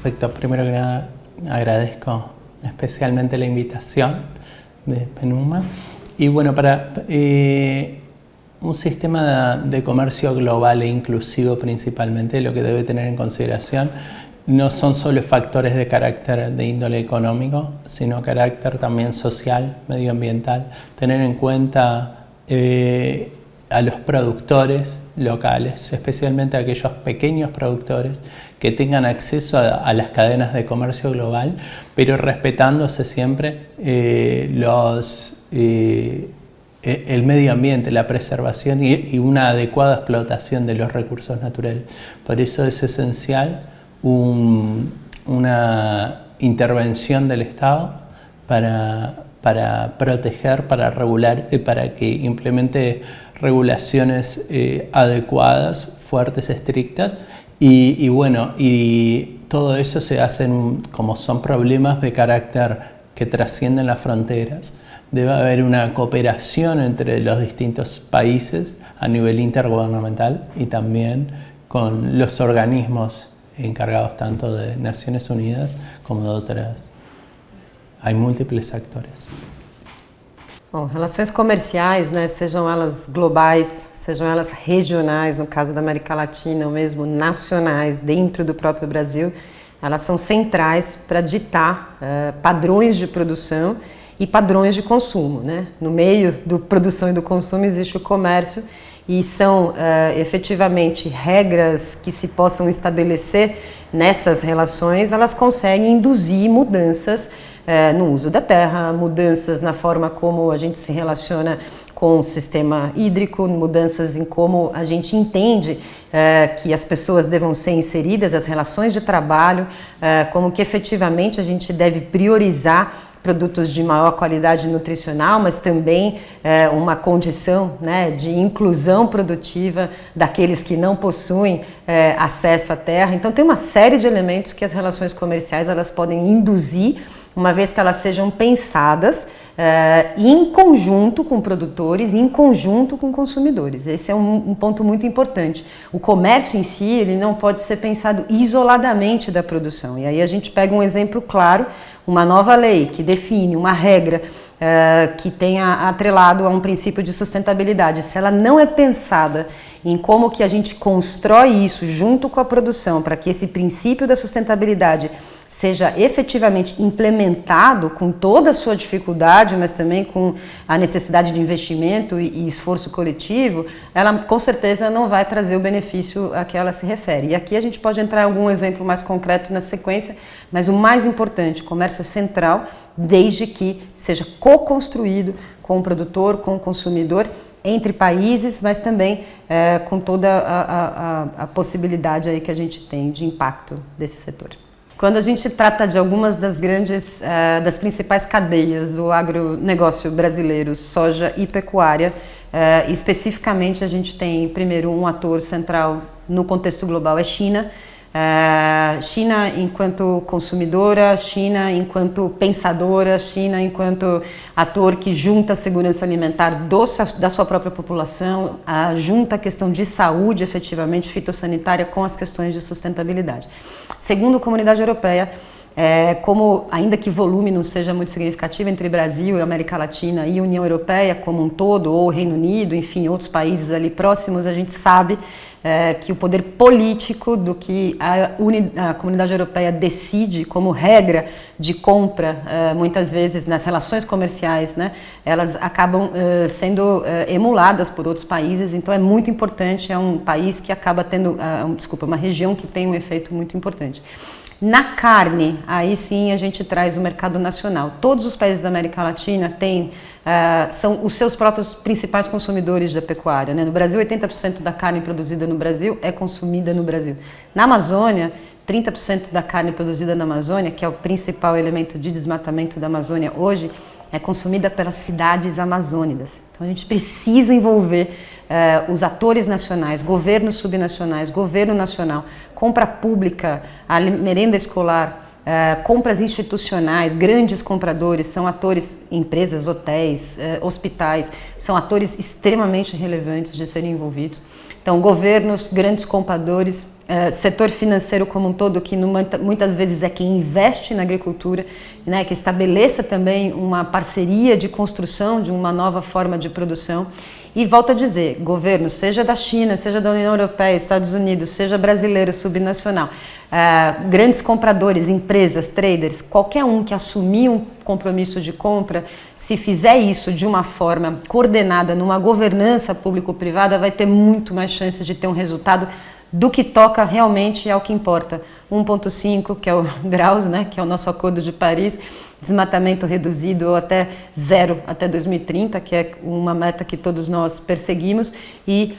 Perfecto. Primero que nada, agradezco especialmente la invitación de PENUMA. Y bueno, para un sistema de comercio global e inclusivo principalmente, lo que debe tener en consideración no son solo factores de carácter de índole económico, sino carácter también social, medioambiental, tener en cuenta a los productores locales, especialmente a aquellos pequeños productores que tengan acceso a las cadenas de comercio global, pero respetándose siempre el medio ambiente, la preservación y una adecuada explotación de los recursos naturales. Por eso es esencial una intervención del Estado para proteger, para regular y para que implemente regulaciones adecuadas, fuertes, estrictas y todo eso se hace como son problemas de carácter que trascienden las fronteras. Debe haber una cooperación entre los distintos países a nivel intergubernamental y también con los organismos encargados tanto de Naciones Unidas como de otras. Hay múltiples actores. Bom, relações comerciais, né, sejam elas globais, sejam elas regionais, no caso da América Latina, ou mesmo nacionais, dentro do próprio Brasil, elas são centrais para ditar padrões de produção e padrões de consumo, né? No meio da produção e do consumo existe o comércio e são efetivamente regras que se possam estabelecer nessas relações, elas conseguem induzir mudanças no uso da terra, mudanças na forma como a gente se relaciona com o sistema hídrico, mudanças em como a gente entende que as pessoas devam ser inseridas, as relações de trabalho, como que efetivamente a gente deve priorizar produtos de maior qualidade nutricional, mas também uma condição, né, de inclusão produtiva daqueles que não possuem acesso à terra. Então tem uma série de elementos que as relações comerciais elas podem induzir, uma vez que elas sejam pensadas em conjunto com produtores e em conjunto com consumidores. Esse é um ponto muito importante. O comércio em si ele não pode ser pensado isoladamente da produção. E aí a gente pega um exemplo claro, uma nova lei que define uma regra que tenha atrelado a um princípio de sustentabilidade. Se ela não é pensada em como que a gente constrói isso junto com a produção para que esse princípio da sustentabilidade seja efetivamente implementado com toda a sua dificuldade, mas também com a necessidade de investimento e esforço coletivo, ela com certeza não vai trazer o benefício a que ela se refere. E aqui a gente pode entrar em algum exemplo mais concreto na sequência, mas o mais importante, o comércio é central, desde que seja co-construído com o produtor, com o consumidor, entre países, mas também com toda a possibilidade aí que a gente tem de impacto desse setor. Quando a gente trata de algumas das principais cadeias do agronegócio brasileiro, soja e pecuária, especificamente a gente tem primeiro um ator central no contexto global, é China. China enquanto consumidora, China enquanto pensadora, China enquanto ator que junta a segurança alimentar da sua própria população, junta a questão de saúde efetivamente fitossanitária com as questões de sustentabilidade. Segundo a Comunidade Europeia, como ainda que volume não seja muito significativo entre Brasil e América Latina e União Europeia como um todo, ou Reino Unido, enfim, outros países ali próximos, a gente sabe que o poder político do que a Comunidade Europeia decide como regra de compra, muitas vezes nas relações comerciais, né, elas acabam sendo emuladas por outros países, então é muito importante, é um país que acaba tendo, uma região que tem um efeito muito importante. Na carne, aí sim a gente traz o mercado nacional. Todos os países da América Latina são os seus próprios principais consumidores da pecuária, né? No Brasil, 80% da carne produzida no Brasil é consumida no Brasil. Na Amazônia, 30% da carne produzida na Amazônia, que é o principal elemento de desmatamento da Amazônia hoje, é consumida pelas cidades amazônicas. Então a gente precisa envolver os atores nacionais, governos subnacionais, governo nacional, compra pública, a merenda escolar, compras institucionais, grandes compradores, são atores, empresas, hotéis, hospitais, são atores extremamente relevantes de serem envolvidos. Então, governos, grandes compradores, setor financeiro como um todo, que muitas vezes é quem investe na agricultura, né, que estabeleça também uma parceria de construção de uma nova forma de produção. E volto a dizer, governo, seja da China, seja da União Europeia, Estados Unidos, seja brasileiro, subnacional, grandes compradores, empresas, traders, qualquer um que assumir um compromisso de compra, se fizer isso de uma forma coordenada, numa governança público-privada, vai ter muito mais chances de ter um resultado do que toca realmente ao que importa. 1,5, que é o graus, né, que é o nosso Acordo de Paris, desmatamento reduzido ou até 0 até 2030, que é uma meta que todos nós perseguimos, e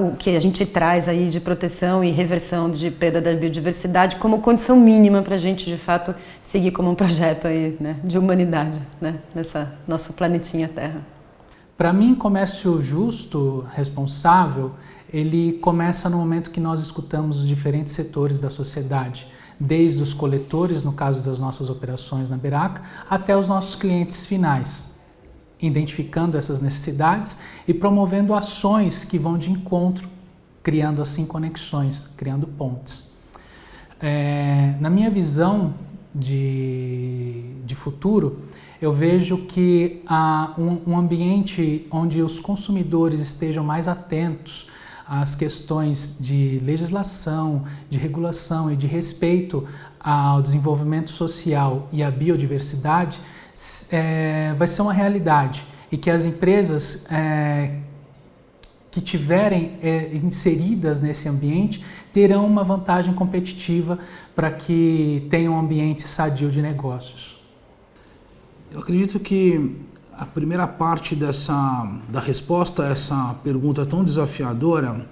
o que a gente traz aí de proteção e reversão de perda da biodiversidade como condição mínima para a gente, de fato, seguir como um projeto aí, né, de humanidade, né, nessa nosso planetinha Terra. Para mim, comércio justo, responsável, ele começa no momento que nós escutamos os diferentes setores da sociedade, desde os coletores, no caso das nossas operações na Beraca, até os nossos clientes finais, identificando essas necessidades e promovendo ações que vão de encontro, criando assim conexões, criando pontes. Na minha visão de futuro, eu vejo que um ambiente onde os consumidores estejam mais atentos às questões de legislação, de regulação e de respeito ao desenvolvimento social e à biodiversidade vai ser uma realidade, e que as empresas que tiverem inseridas nesse ambiente terão uma vantagem competitiva para que tenham um ambiente sadio de negócios. Eu acredito que a primeira parte da resposta a essa pergunta tão desafiadora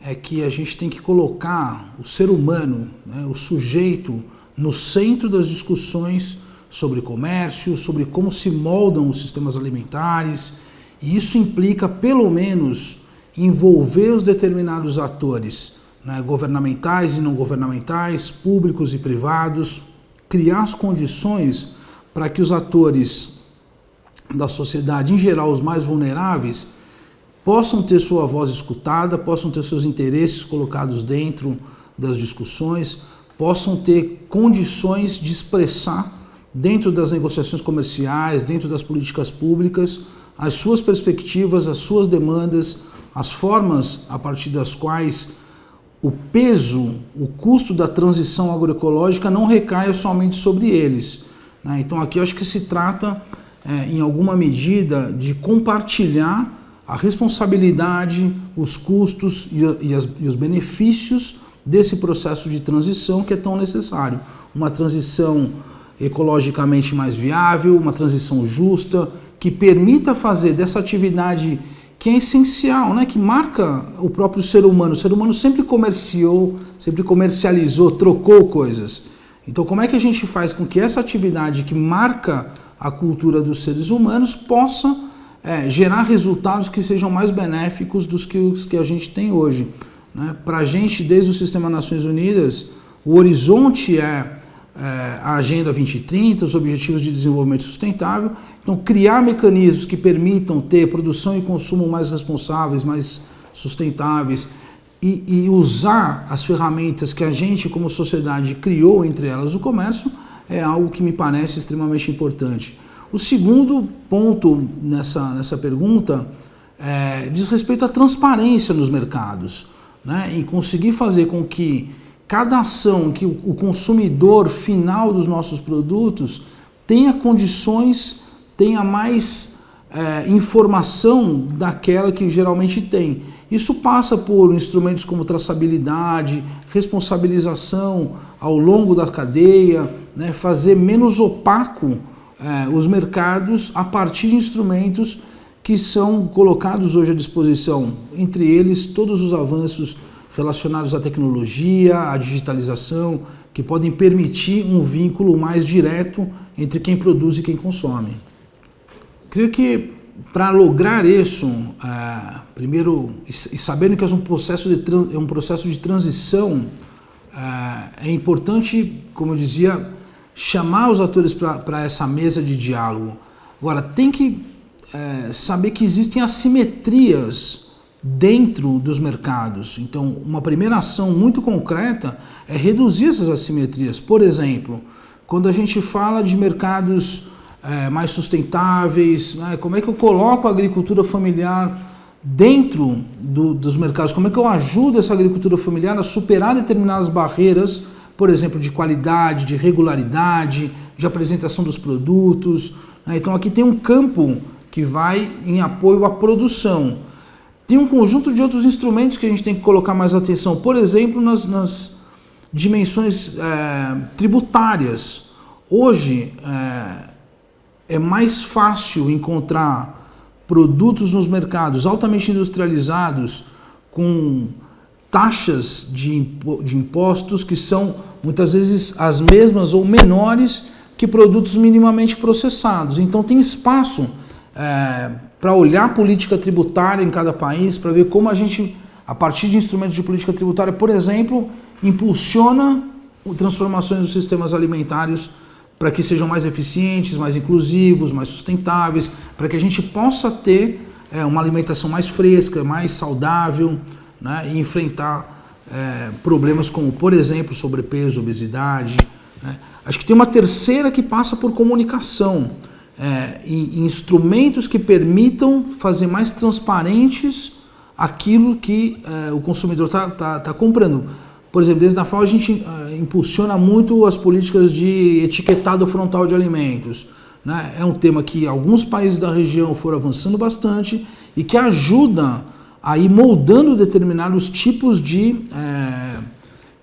é que a gente tem que colocar o ser humano, né, o sujeito, no centro das discussões sobre comércio, sobre como se moldam os sistemas alimentares, e isso implica, pelo menos, envolver os determinados atores, né, governamentais e não governamentais, públicos e privados, criar as condições para que os atores da sociedade, em geral os mais vulneráveis, possam ter sua voz escutada, possam ter seus interesses colocados dentro das discussões, possam ter condições de expressar dentro das negociações comerciais, dentro das políticas públicas, as suas perspectivas, as suas demandas, as formas a partir das quais o peso, o custo da transição agroecológica não recaia somente sobre eles, né? Então aqui eu acho que se trata, em alguma medida, de compartilhar a responsabilidade, os custos e os benefícios desse processo de transição que é tão necessário. Uma transição ecologicamente mais viável, uma transição justa, que permita fazer dessa atividade que é essencial, né, que marca o próprio ser humano. O ser humano sempre comerciou, sempre comercializou, trocou coisas. Então, como é que a gente faz com que essa atividade que marca a cultura dos seres humanos possa gerar resultados que sejam mais benéficos dos que os que a gente tem hoje, né? Para a gente, desde o Sistema Nações Unidas, o horizonte é a Agenda 2030, os Objetivos de Desenvolvimento Sustentável. Então, criar mecanismos que permitam ter produção e consumo mais responsáveis, mais sustentáveis, e usar as ferramentas que a gente, como sociedade, criou, entre elas o comércio, é algo que me parece extremamente importante. O segundo ponto nessa pergunta diz respeito à transparência nos mercados, né? Em conseguir fazer com que cada ação, que o consumidor final dos nossos produtos tenha condições, tenha mais informação daquela que geralmente tem. Isso passa por instrumentos como traçabilidade, responsabilização ao longo da cadeia, né, fazer menos opaco os mercados a partir de instrumentos que são colocados hoje à disposição, entre eles todos os avanços relacionados à tecnologia, à digitalização, que podem permitir um vínculo mais direto entre quem produz e quem consome. Creio que para lograr isso, primeiro, e sabendo que é um processo de transição, é importante, como eu dizia, chamar os atores para essa mesa de diálogo. Agora, tem que saber que existem assimetrias dentro dos mercados. Então, uma primeira ação muito concreta é reduzir essas assimetrias. Por exemplo, quando a gente fala de mercados mais sustentáveis, né, como é que eu coloco a agricultura familiar dentro dos mercados? Como é que eu ajudo essa agricultura familiar a superar determinadas barreiras, por exemplo, de qualidade, de regularidade, de apresentação dos produtos, né? Então aqui tem um campo que vai em apoio à produção. Tem um conjunto de outros instrumentos que a gente tem que colocar mais atenção, por exemplo, nas dimensões tributárias. Hoje é mais fácil encontrar produtos nos mercados altamente industrializados com taxas de impostos que são muitas vezes as mesmas ou menores que produtos minimamente processados. Então tem espaço para olhar a política tributária em cada país, para ver como a gente, a partir de instrumentos de política tributária, por exemplo, impulsiona transformações dos sistemas alimentares para que sejam mais eficientes, mais inclusivos, mais sustentáveis, para que a gente possa ter uma alimentação mais fresca, mais saudável, né, e enfrentar problemas como, por exemplo, sobrepeso, obesidade, né. Acho que tem uma terceira que passa por comunicação, instrumentos que permitam fazer mais transparentes aquilo que o consumidor está comprando. Por exemplo, desde a FAO a gente impulsiona muito as políticas de etiquetado frontal de alimentos, né? É um tema que alguns países da região foram avançando bastante e que ajuda a ir moldando determinados tipos de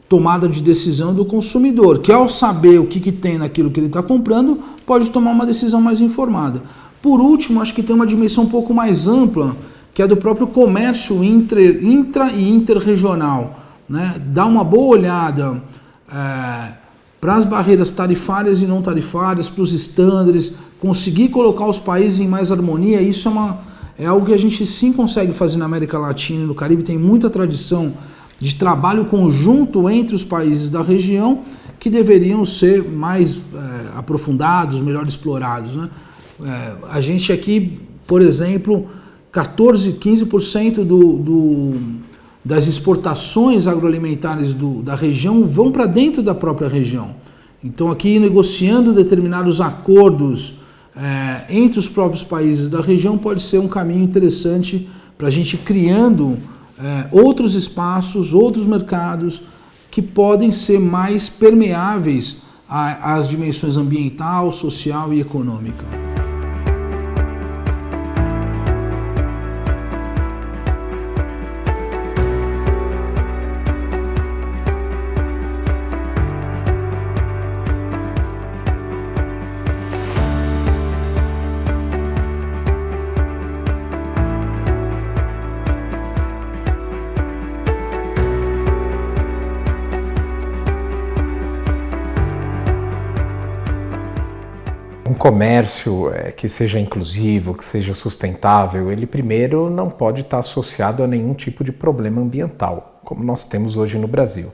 tomada de decisão do consumidor, que ao saber o que tem naquilo que ele está comprando, pode tomar uma decisão mais informada. Por último, acho que tem uma dimensão um pouco mais ampla, que é do próprio comércio intra e interregional, né? Dá uma boa olhada para as barreiras tarifárias e não tarifárias, para os estándares, conseguir colocar os países em mais harmonia. Isso é algo que a gente sim consegue fazer na América Latina e no Caribe. Tem muita tradição de trabalho conjunto entre os países da região que deveriam ser mais aprofundados, melhor explorados, né? A gente aqui, por exemplo, 15% das exportações agroalimentares da região vão para dentro da própria região. Então aqui negociando determinados acordos entre os próprios países da região pode ser um caminho interessante para a gente ir criando outros espaços, outros mercados que podem ser mais permeáveis às dimensões ambiental, social e econômica. Um comércio que seja inclusivo, que seja sustentável, ele primeiro não pode estar associado a nenhum tipo de problema ambiental, como nós temos hoje no Brasil.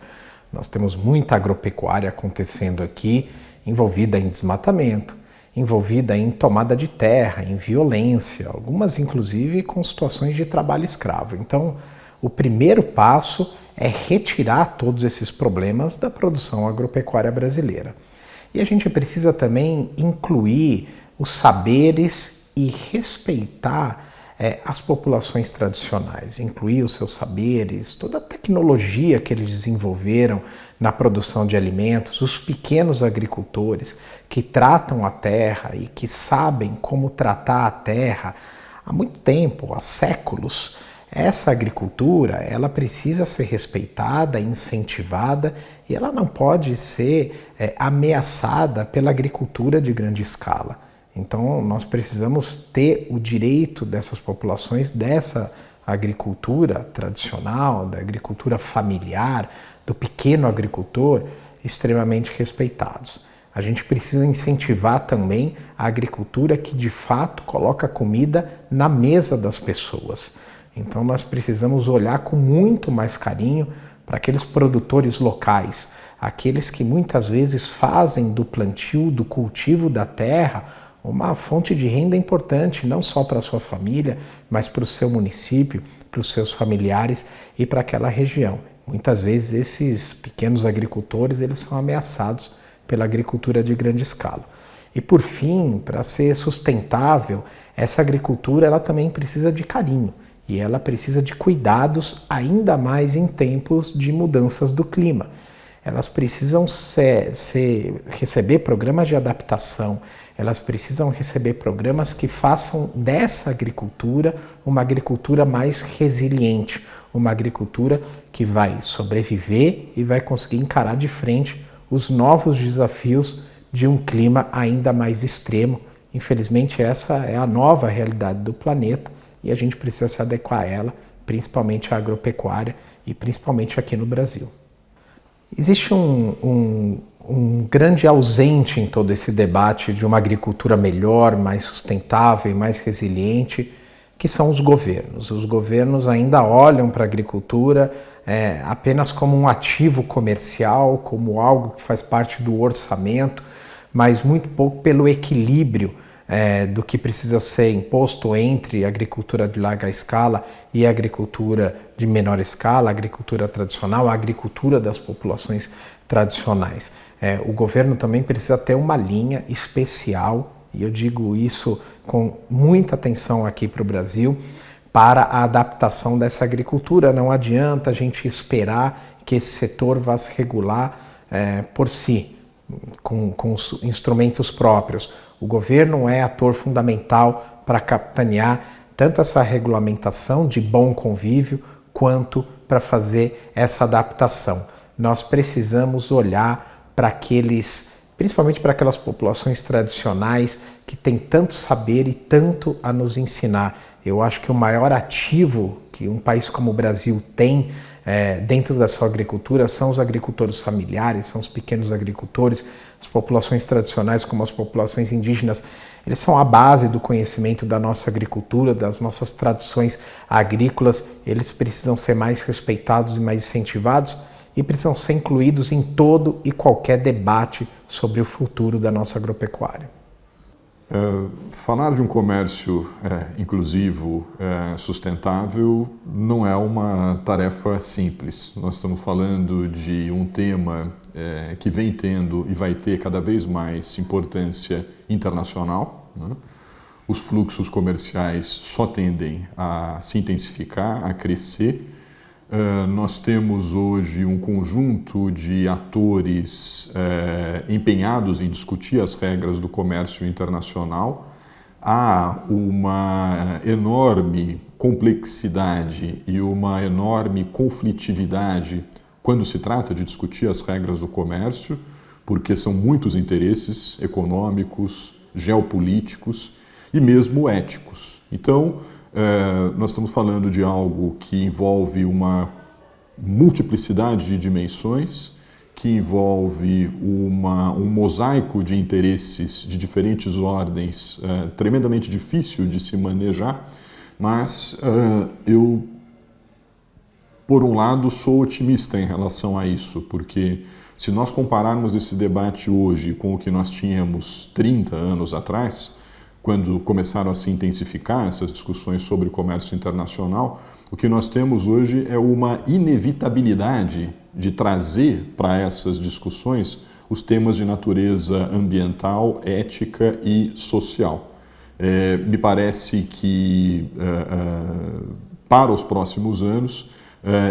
Nós temos muita agropecuária acontecendo aqui, envolvida em desmatamento, envolvida em tomada de terra, em violência, algumas inclusive com situações de trabalho escravo. Então, o primeiro passo é retirar todos esses problemas da produção agropecuária brasileira. E a gente precisa também incluir os saberes e respeitar as populações tradicionais, incluir os seus saberes, toda a tecnologia que eles desenvolveram na produção de alimentos, os pequenos agricultores que tratam a terra e que sabem como tratar a terra há muito tempo, há séculos. Essa agricultura, ela precisa ser respeitada, incentivada e ela não pode ser ameaçada pela agricultura de grande escala. Então, nós precisamos ter o direito dessas populações, dessa agricultura tradicional, da agricultura familiar, do pequeno agricultor, extremamente respeitados. A gente precisa incentivar também a agricultura que, de fato, coloca comida na mesa das pessoas. Então nós precisamos olhar com muito mais carinho para aqueles produtores locais, aqueles que muitas vezes fazem do plantio, do cultivo da terra, uma fonte de renda importante, não só para a sua família, mas para o seu município, para os seus familiares e para aquela região. Muitas vezes esses pequenos agricultores eles são ameaçados pela agricultura de grande escala. E por fim, para ser sustentável, essa agricultura ela também precisa de carinho e ela precisa de cuidados ainda mais em tempos de mudanças do clima. Elas precisam receber programas de adaptação, elas precisam receber programas que façam dessa agricultura uma agricultura mais resiliente, uma agricultura que vai sobreviver e vai conseguir encarar de frente os novos desafios de um clima ainda mais extremo. Infelizmente, essa é a nova realidade do planeta e a gente precisa se adequar a ela, principalmente a agropecuária e principalmente aqui no Brasil. Existe um grande ausente em todo esse debate de uma agricultura melhor, mais sustentável e mais resiliente, que são os governos. Os governos ainda olham para a agricultura apenas como um ativo comercial, como algo que faz parte do orçamento, mas muito pouco pelo equilíbrio do que precisa ser imposto entre a agricultura de larga escala e a agricultura de menor escala, a agricultura tradicional, a agricultura das populações tradicionais. O governo também precisa ter uma linha especial, e eu digo isso com muita atenção aqui para o Brasil, para a adaptação dessa agricultura. Não adianta a gente esperar que esse setor vá se regular por si, com instrumentos próprios. O governo é ator fundamental para capitanear tanto essa regulamentação de bom convívio, quanto para fazer essa adaptação. Nós precisamos olhar para principalmente para aquelas populações tradicionais que têm tanto saber e tanto a nos ensinar. Eu acho que o maior ativo que um país como o Brasil tem dentro da sua agricultura são os agricultores familiares, são os pequenos agricultores, as populações tradicionais como as populações indígenas. Eles são a base do conhecimento da nossa agricultura, das nossas tradições agrícolas. Eles precisam ser mais respeitados e mais incentivados e precisam ser incluídos em todo e qualquer debate sobre o futuro da nossa agropecuária. Falar de um comércio inclusivo, sustentável, não é uma tarefa simples. Nós estamos falando de um tema que vem tendo e vai ter cada vez mais importância internacional, né? Os fluxos comerciais só tendem a se intensificar, a crescer. Nós temos hoje um conjunto de atores empenhados em discutir as regras do comércio internacional. Há uma enorme complexidade e uma enorme conflitividade quando se trata de discutir as regras do comércio, porque são muitos interesses econômicos, geopolíticos e mesmo éticos. Então, nós estamos falando de algo que envolve uma multiplicidade de dimensões, que envolve um mosaico de interesses de diferentes ordens, tremendamente difícil de se manejar, mas eu, por um lado, sou otimista em relação a isso, porque se nós compararmos esse debate hoje com o que nós tínhamos 30 anos atrás, quando começaram a se intensificar essas discussões sobre comércio internacional, o que nós temos hoje é uma inevitabilidade de trazer para essas discussões os temas de natureza ambiental, ética e social. Me parece que para os próximos anos,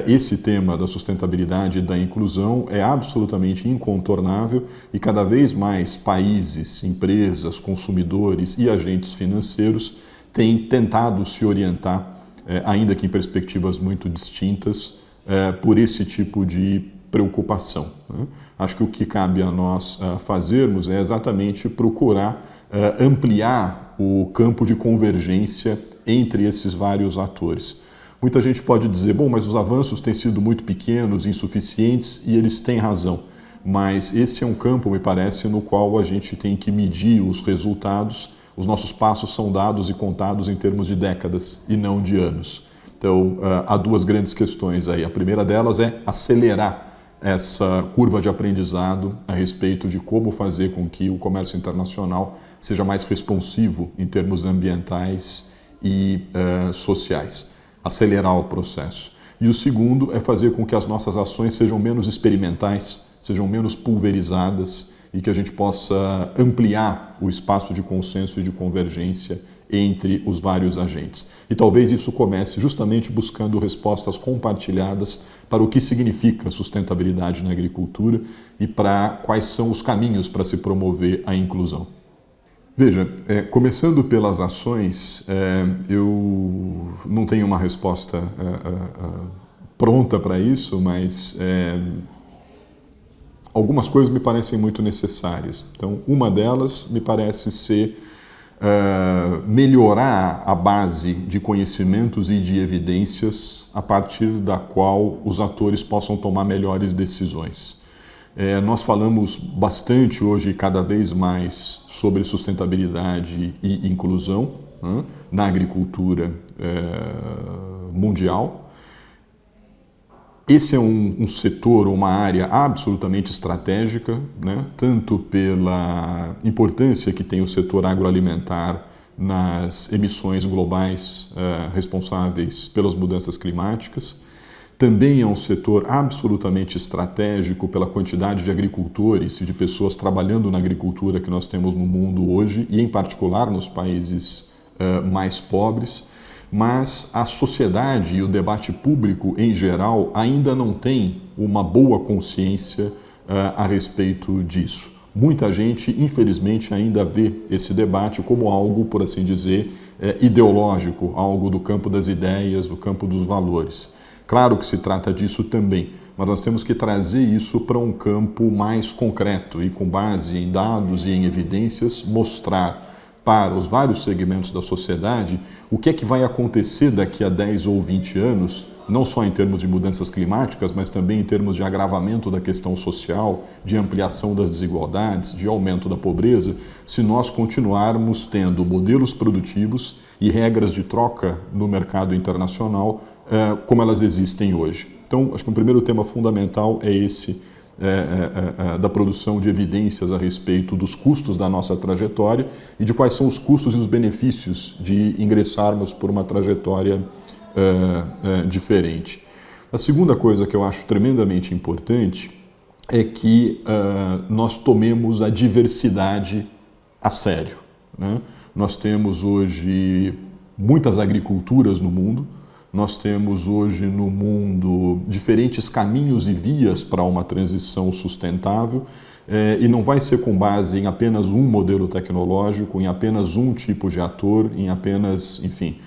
esse tema da sustentabilidade e da inclusão é absolutamente incontornável e cada vez mais países, empresas, consumidores e agentes financeiros têm tentado se orientar, ainda que em perspectivas muito distintas, por esse tipo de preocupação, né? Acho que o que cabe a nós fazermos é exatamente procurar ampliar o campo de convergência entre esses vários atores. Muita gente pode dizer, bom, mas os avanços têm sido muito pequenos, insuficientes, e eles têm razão. Mas esse é um campo, me parece, no qual a gente tem que medir os resultados. Os nossos passos são dados e contados em termos de décadas e não de anos. Então, há duas grandes questões aí. A primeira delas é acelerar essa curva de aprendizado a respeito de como fazer com que o comércio internacional seja mais responsivo em termos ambientais e sociais, acelerar o processo. E o segundo é fazer com que as nossas ações sejam menos experimentais, sejam menos pulverizadas e que a gente possa ampliar o espaço de consenso e de convergência entre os vários agentes. E talvez isso comece justamente buscando respostas compartilhadas para o que significa sustentabilidade na agricultura e para quais são os caminhos para se promover a inclusão. Veja, começando pelas ações, eu não tenho uma resposta pronta para isso, mas algumas coisas me parecem muito necessárias. Então, uma delas me parece ser melhorar a base de conhecimentos e de evidências a partir da qual os atores possam tomar melhores decisões. Nós falamos bastante hoje e cada vez mais sobre sustentabilidade e inclusão, né, na agricultura mundial. Esse é um setor, uma área absolutamente estratégica, né, tanto pela importância que tem o setor agroalimentar nas emissões globais responsáveis pelas mudanças climáticas. Também é um setor absolutamente estratégico pela quantidade de agricultores e de pessoas trabalhando na agricultura que nós temos no mundo hoje, e em particular nos países mais pobres. Mas a sociedade e o debate público em geral ainda não tem uma boa consciência a respeito disso. Muita gente, infelizmente, ainda vê esse debate como algo, por assim dizer, ideológico, algo do campo das ideias, do campo dos valores. Claro que se trata disso também, mas nós temos que trazer isso para um campo mais concreto e, com base em dados e em evidências, mostrar para os vários segmentos da sociedade o que é que vai acontecer daqui a 10 ou 20 anos, não só em termos de mudanças climáticas, mas também em termos de agravamento da questão social, de ampliação das desigualdades, de aumento da pobreza, se nós continuarmos tendo modelos produtivos e regras de troca no mercado internacional como elas existem hoje. Então, acho que o primeiro tema fundamental é esse, da produção de evidências a respeito dos custos da nossa trajetória e de quais são os custos e os benefícios de ingressarmos por uma trajetória diferente. A segunda coisa que eu acho tremendamente importante é que nós tomemos a diversidade a sério, né? Nós temos hoje muitas agriculturas no mundo. Nós temos hoje no mundo diferentes caminhos e vias para uma transição sustentável e não vai ser com base em apenas um modelo tecnológico, em apenas um tipo de ator, em apenas, enfim,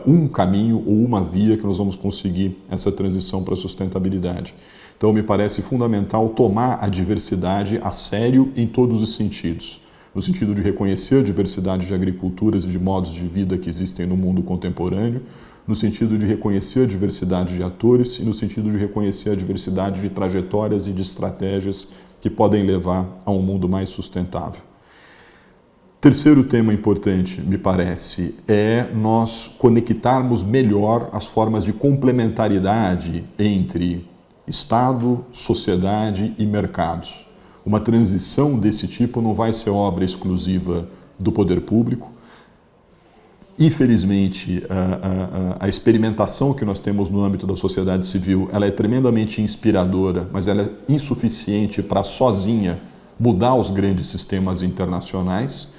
um caminho ou uma via que nós vamos conseguir essa transição para a sustentabilidade. Então, me parece fundamental tomar a diversidade a sério em todos os sentidos. No sentido de reconhecer a diversidade de agriculturas e de modos de vida que existem no mundo contemporâneo, no sentido de reconhecer a diversidade de atores e no sentido de reconhecer a diversidade de trajetórias e de estratégias que podem levar a um mundo mais sustentável. Terceiro tema importante, me parece, é nós conectarmos melhor as formas de complementaridade entre Estado, sociedade e mercados. Uma transição desse tipo não vai ser obra exclusiva do poder público. Infelizmente, a experimentação que nós temos no âmbito da sociedade civil, ela é tremendamente inspiradora, mas ela é insuficiente para sozinha mudar os grandes sistemas internacionais.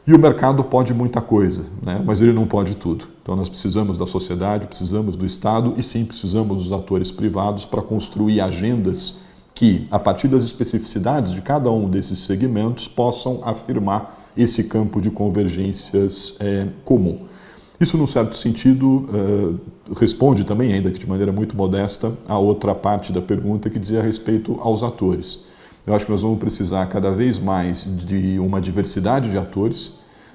E o mercado pode muita coisa, né? Mas ele não pode tudo. Então nós precisamos da sociedade, precisamos do Estado e sim precisamos dos atores privados para construir agendas que, a partir das especificidades de cada um desses segmentos, possam afirmar esse campo de convergências comum. Isso, num certo sentido, responde também, ainda que de maneira muito modesta, a outra parte da pergunta que dizia a respeito aos atores. Eu acho que nós vamos precisar cada vez mais de uma diversidade de atores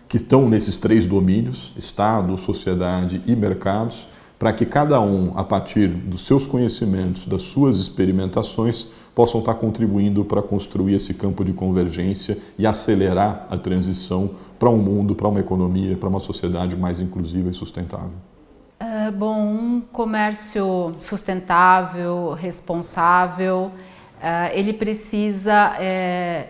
que estão nesses três domínios, Estado, sociedade e mercados, para que cada um, a partir dos seus conhecimentos, das suas experimentações, possam estar contribuindo para construir esse campo de convergência e acelerar a transição para um mundo, para uma economia, para uma sociedade mais inclusiva e sustentável. Bom, um comércio sustentável, responsável, ele precisa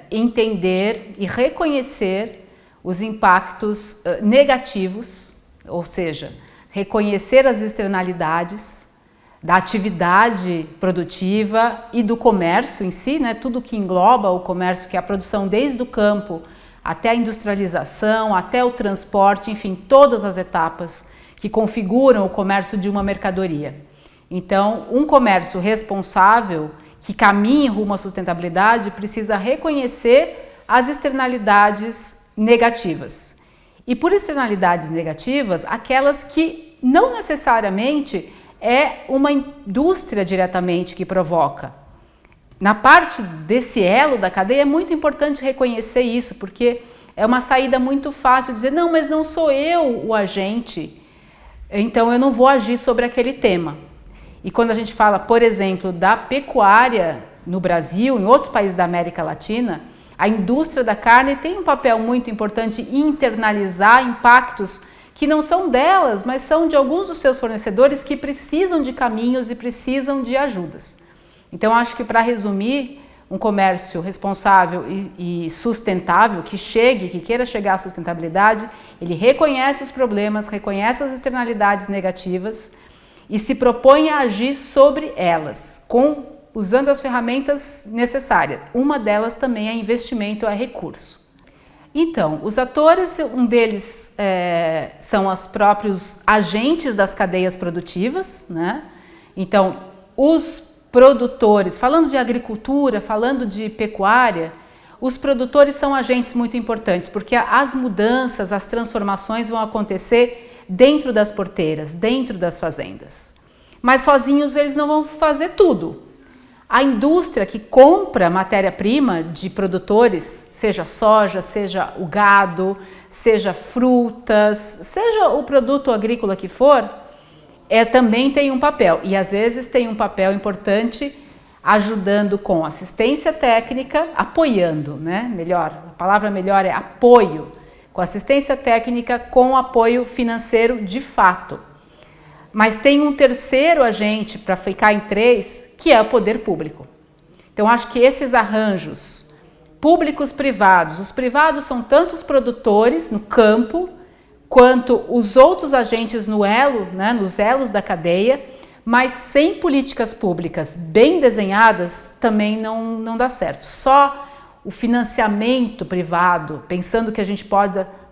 entender e reconhecer os impactos negativos, ou seja, reconhecer as externalidades da atividade produtiva e do comércio em si, né? Tudo que engloba o comércio, que é a produção desde o campo até a industrialização, até o transporte, enfim, todas as etapas que configuram o comércio de uma mercadoria. Então, um comércio responsável que caminhe rumo à sustentabilidade precisa reconhecer as externalidades negativas. E por externalidades negativas, aquelas que não necessariamente é uma indústria diretamente que provoca. Na parte desse elo da cadeia é muito importante reconhecer isso, porque é uma saída muito fácil dizer, não, mas não sou eu o agente, então eu não vou agir sobre aquele tema. E quando a gente fala, por exemplo, da pecuária no Brasil, em outros países da América Latina, a indústria da carne tem um papel muito importante em internalizar impactos que não são delas, mas são de alguns dos seus fornecedores que precisam de caminhos e precisam de ajudas. Então, acho que, para resumir, um comércio responsável e sustentável, que queira chegar à sustentabilidade, ele reconhece os problemas, reconhece as externalidades negativas e se propõe a agir sobre elas, usando as ferramentas necessárias. Uma delas também é investimento, é recurso. Então, os atores, um deles são os próprios agentes das cadeias produtivas, né? Então, os produtores, falando de agricultura, falando de pecuária, os produtores são agentes muito importantes, porque as mudanças, as transformações vão acontecer dentro das porteiras, dentro das fazendas. Mas sozinhos eles não vão fazer tudo. A indústria que compra matéria-prima de produtores, seja soja, seja o gado, seja frutas, seja o produto agrícola que for, também tem um papel. E às vezes tem um papel importante ajudando com assistência técnica, apoiando, né? A palavra melhor é apoio, com assistência técnica, com apoio financeiro de fato. Mas tem um terceiro agente, para ficar em 3, que é o poder público. Então, acho que esses arranjos públicos privados, os privados são tanto os produtores no campo, quanto os outros agentes no elo, né, nos elos da cadeia, mas sem políticas públicas bem desenhadas também não dá certo. Só o financiamento privado, pensando que a gente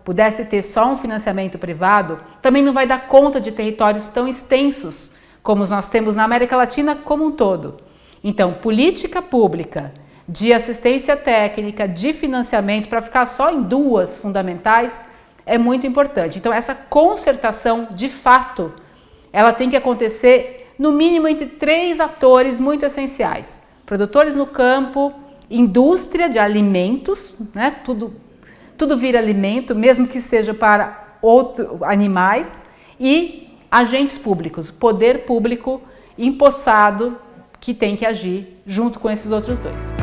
pudesse ter só um financiamento privado, também não vai dar conta de territórios tão extensos como nós temos na América Latina como um todo. Então, política pública de assistência técnica, de financiamento, para ficar só em 2 fundamentais, é muito importante. Então, essa concertação, de fato, ela tem que acontecer no mínimo entre 3 atores muito essenciais. Produtores no campo, indústria de alimentos, né? Tudo vira alimento, mesmo que seja para outros animais, e agentes públicos, poder público empossado que tem que agir junto com esses outros 2.